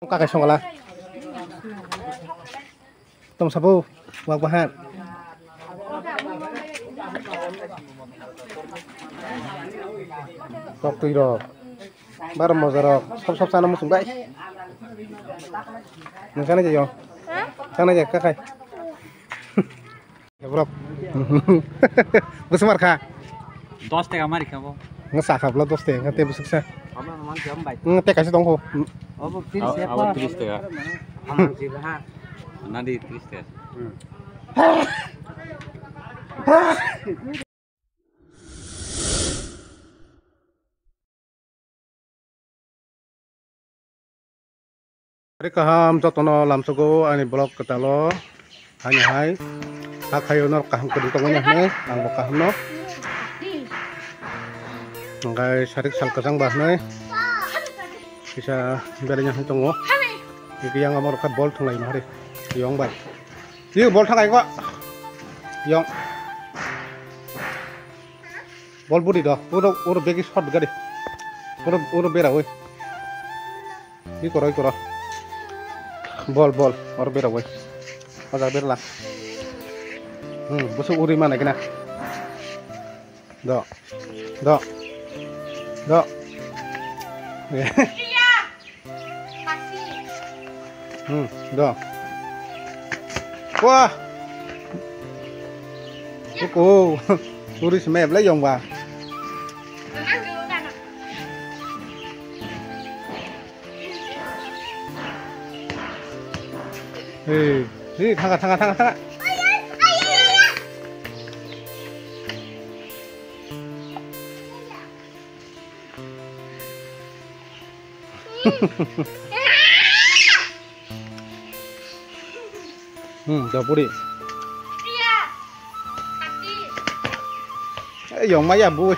Kakek songolah. Tom sabu wak bahat. Rok tui rok. Barang mau zarok. Sop sana musuh baik. Nengkana aja yo. Sana aja kakek. Ya bro. Besar kah? 10 টাকা মারি খাবো Ngesak kabel 10 teh ngate busuk sa. আমার মান জম ভাই Ngete kasih tongko. আবার 30 টাকা আমার জিলা হ্যাঁ না দি 30 টাকা Hari kaham jotono lamsogo ani blog ketalo hanya hai hakayonor kaham kedutongannya nih ang kaham no ngai sarik sal kesang bah nih bisa berenya hitungo iki yang amor kat bol thungai mari yong bai yuk bol thangai kok yong bol budi do uro begi shot gade uro bera woi ini koro bol or bera woi oza berla busuk uri mana kena do do do wah cô uri smep lấy dòng vào thang. Dah puri. Iya. Hati. Yang maya bui.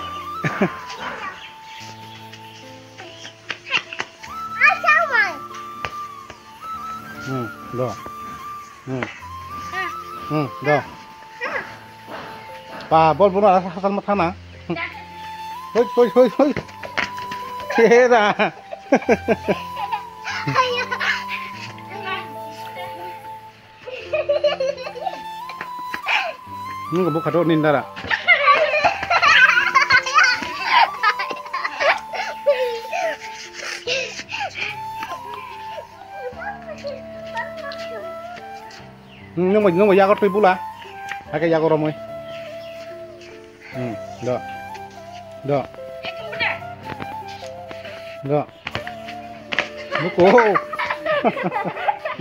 Dah. Dah. Pa, bol bunuh asal matana. Hoi. Kera. Nggak buka do nindara. Nung ya kau pula. Pakai ya kau romoi. Do. Buku.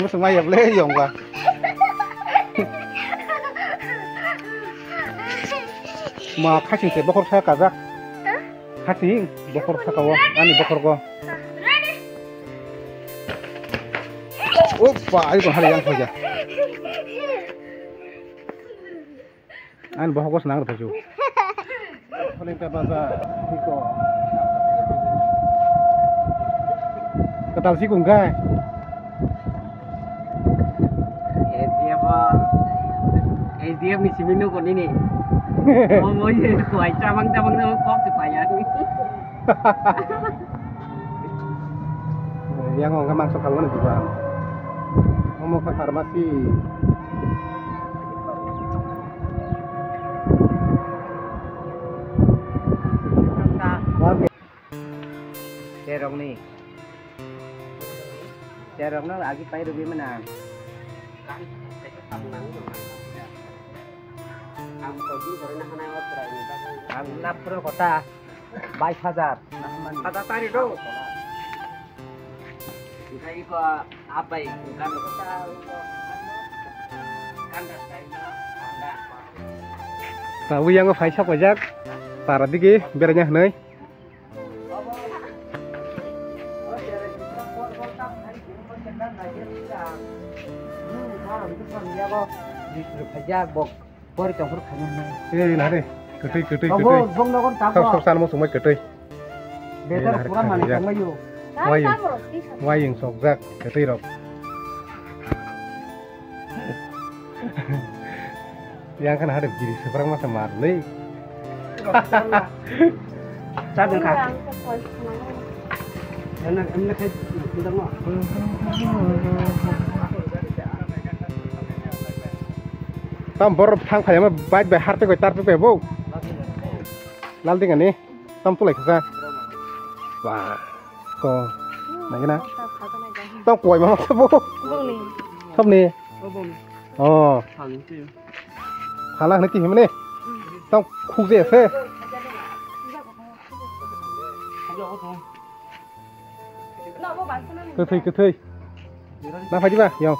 Musuh maya boleh yong ba. Ma kasing te bokor sa kazak. Kasing bokor sa kawo. Ani bokor ko. Opa, ayo kon hali yang saja. An bokor ko senang baju. Paling ka baza iko. Ketal si kunggai. Dia misi minum kon ini. Mau ye kuai cabang nama kok supaya. Yang ngomong masuk kalau juga. Ngomong ke farmasi. Cerong nih. Cerong nó lagi pai lebih menang. Napro kota 22,000 kata tadi do kita iko apa itu kan kota kandas tahu yang phải sắp aja para digi bernya hnai Por campur kanya na. Ketui. Sop sana mo sumai ketui. Bedar kurang mani kamayu. Wayang sokzak ketui rok. Yang kan hadap diri seberang masa marley. Sadeng kak. tam bor thang phải mà bait bài hátไปtarไปvô lal ting ani tam tu lại ra và có này cái nào tao quậy mà không vô thấp nè khá là nó kì mà nè tao khu dễ phê cứ thôi nó phải chứ ba hiểu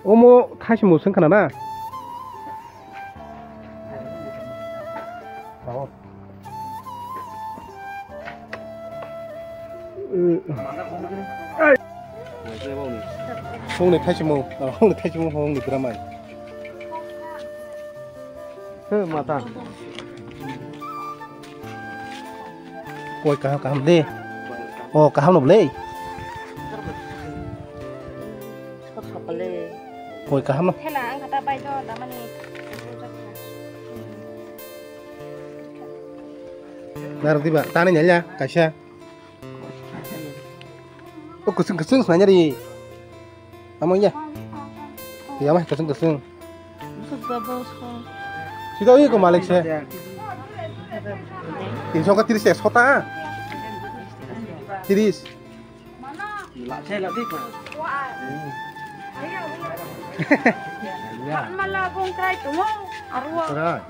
뭐 다시 못 생각나나? 홍네 다시 뭐, 홍네 다시 뭐 홍네 드라마. 맞다. Ôi cá hầm đi, cá hầm nộp lê, ôi cá hầm. Thế là anh người ta bay cho đám anh Naruh tiba, tanah nyala, kasih. Oh keseng sebenarnya di, namanya. Iya mah keseng. Sudah ini ke Malaysia. Insya Allah tiris ya, sota. Tiris. Malah kong try tuh, arwah.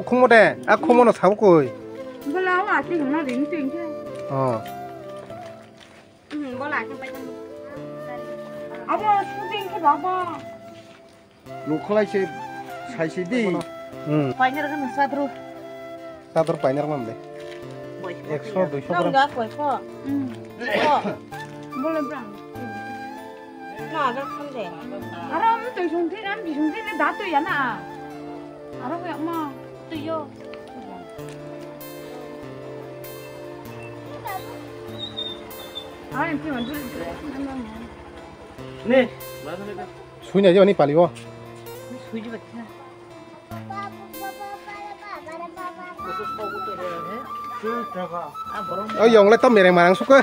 Kung mau deh, aku mau nasi apa koi? Malah awak sih kena rinting je. Oh. Boleh sampai jam. Apa syuting ke bapa? Lokal aja, saya sini. Banyak kan satu. Satu banyak mana deh? 100, 200 gram. Enggak, kok. Boleh berang. Nah, ada kan deh. Aram tu suntik kan, di suntik ni dah tu ya nak. Aram yang mah tu yo. Aram tu mantul. Nih, Sunya aja ni pali wo. Suji betul. Oh, yang le tom mereng marang suka.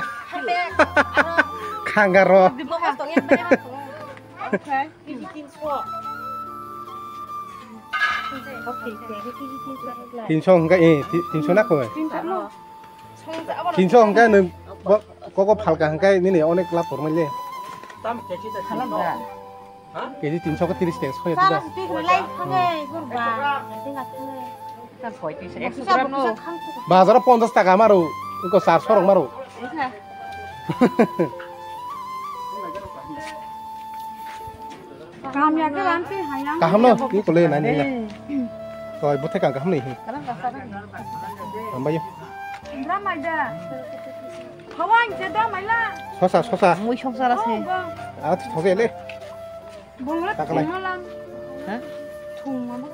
Kanggaro. Di bawah stoknya banyak. Oke, bikin suap. Oke, bikin Tinso enggak tinso nak koi. suap. Tinso enggak nih, kok palka enggak ini nih onek lapor aja. Jadi tinso ke tiris deh, soalnya Salah tidak. sih, mulai kangen, kurban. Nanti nggak kangen. Kan koi itu ekstra no. Bazar 50 taka maru, itu 400 orang maru. Kami aja nanti hayang. Kaham no, ini boleh nanya ya. Kalau ibu tekan kaham nih, Karena nggak sabar. tambah yuk. Drama aja. Kawan, jadi mana? Sosa. Mau syok salah sih. Ah, sosa le. Boleh. Tak lagi. Hah? Tung apa?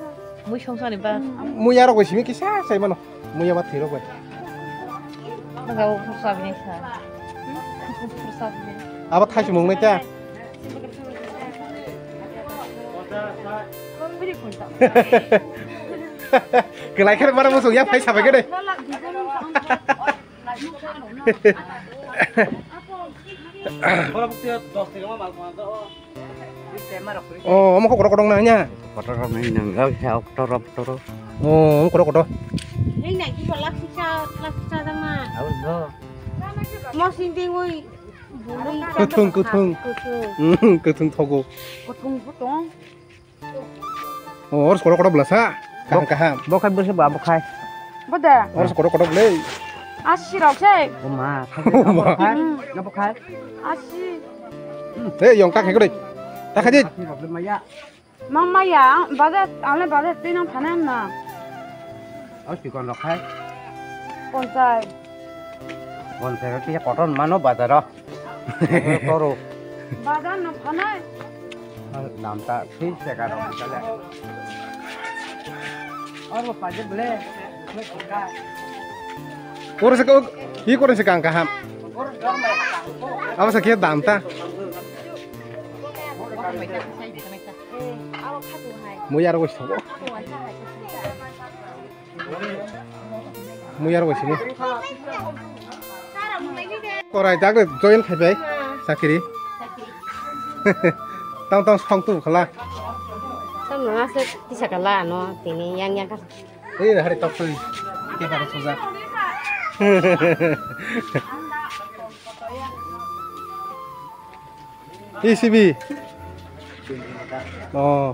Mau syok salah ba? Muya ro sini kisah saya mana? Muya mati ro gue. Enggak usah ini sah. Usah ini. Apa tashi mung nih cah? Beri kontak. Kelaikan mana musuh ya? Pai sampai gede. Oh, kamu kok kodok nanya? Kotor main nggak bisa kotor. Oh, kamu kodok. Ini nak kita laksa sama. Allah. Mau sinting woi. Kutung. Kutung togo. Kutung. Oh, harus kodok belasa. Kaham. Bukan bersebab bukan. Betul. Harus kodok le. Asyik sih. Rumah. Bukan. Nggak bukan. Asyik. Yang tak kayak gede. Tak aja. Mama ya, pada tinang panen na. Chỉ còn lọc hay. Bonsai. Bonsai cái cotton mà nó bạt rồi. Toro. Pada na panen. Làm ta phí sẽ cả đồng cái này. Ở một phải beli. Urus Ini koran sekarang kaham. Apa sakit danta? Mau yar wes tahu? Mau yar wes ini? Koran jaga join kayak sakiri. Tang song tu kalah. Sama nasi di sekolah no, ini yang kan. Ini hari top tu, kita harus susah. ECB. Oh.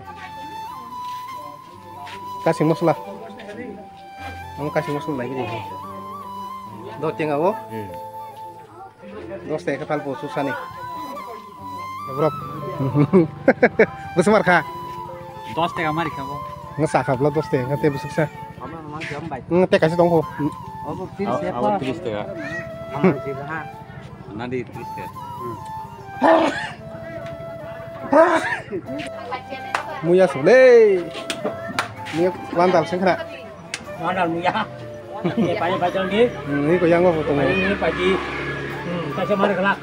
Kasih muslah. Kamu kasih muslah lagi ni. Dua tiang awak. Dua setengah kepala bos susah ni. Berapa? Besar kah? 10 টাকা মারি খাবো Ngesak kabel dua setengah, tapi susah. আমার মান জম ভাই Ngetek kasih tongko. অবো 30 টাকা 30 টাকা আমার জিলা হ্যাঁ নাদি 30 টাকা Muya sulit. Muya landal sing kena. Mandal muya ini pakai bajang ni Ini kau yang apa foto ni? ini pakai kasih mari kelak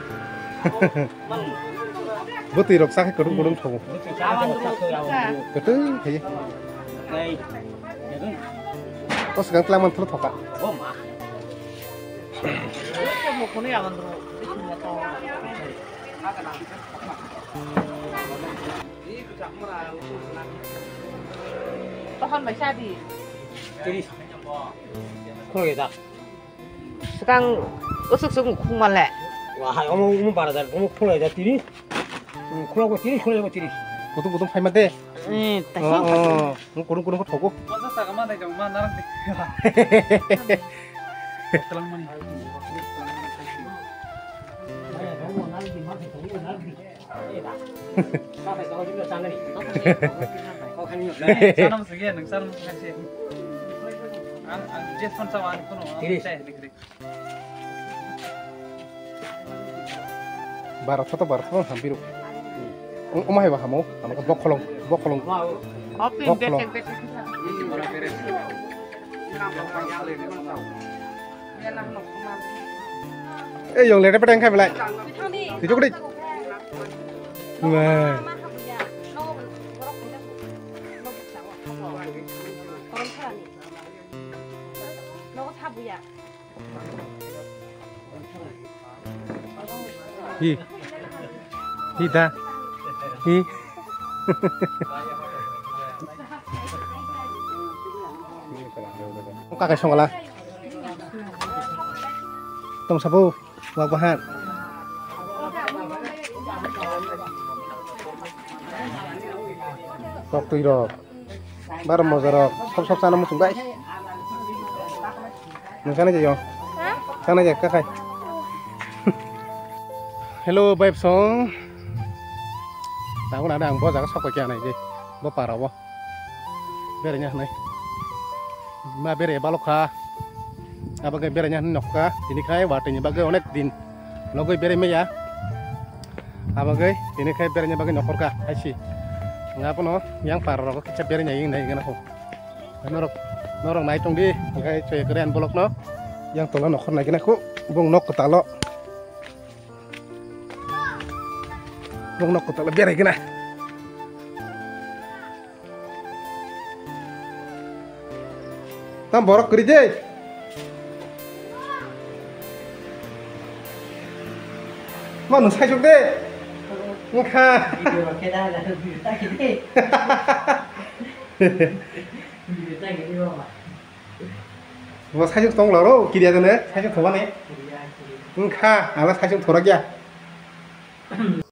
Betul rok sakit kurung thong. cawan tu satu yang Betul, kaya. đây Kau sekarang telah mantul thok. oh mah một con này ăn rồi Pohon baca di. jadi kau kita Sekarang usuk-usuk kuman lek. wah kamu pada dah kamu kau ada tiri kau kau tiri Kutung fai mate. Tak Oh, kurung kau thok. masa tak mana jauh mana orang telang mana sanam sekian sanam kasih just pun sama aku no Barat hampir. Umah ya kamu, kamu ke bokolong. Kopi Bokolong. besek. Yang lele pedang kai belai. Tujuh kali. Wah. Hi dah. Hi. Kakak song lah. Tong sabu, wak bahan. Kok tu iro. Baru mau zarok. Sop sana musuh baik. Sana aja yo. Sana aja kakak. Hello babe song. Tahu nak ada angbo jaga sok kaya naik je. Bawa parah wah. Berenya naik. Ma bere balokha. Abagai berenya nokka. Ini kai watenya bagai onek din. Logoi bere meya. Abagai ini kai berenya bagai nokorka. Aisi. Ngapa no? Yang parah kok kita berenya ini naik kenapa? Norok naik tong di. Kai cuy keren bolok no. Yang tolong nokor naik kenapa? Bung nok ketalo. Bung nok ketalo bere kena. Tam borok kerja. Mana saya juga deh. Muka. Wah saya juga tong loro. Kiri aja nih. Saya juga thua nih. Muka. Alas saya juga thora ya.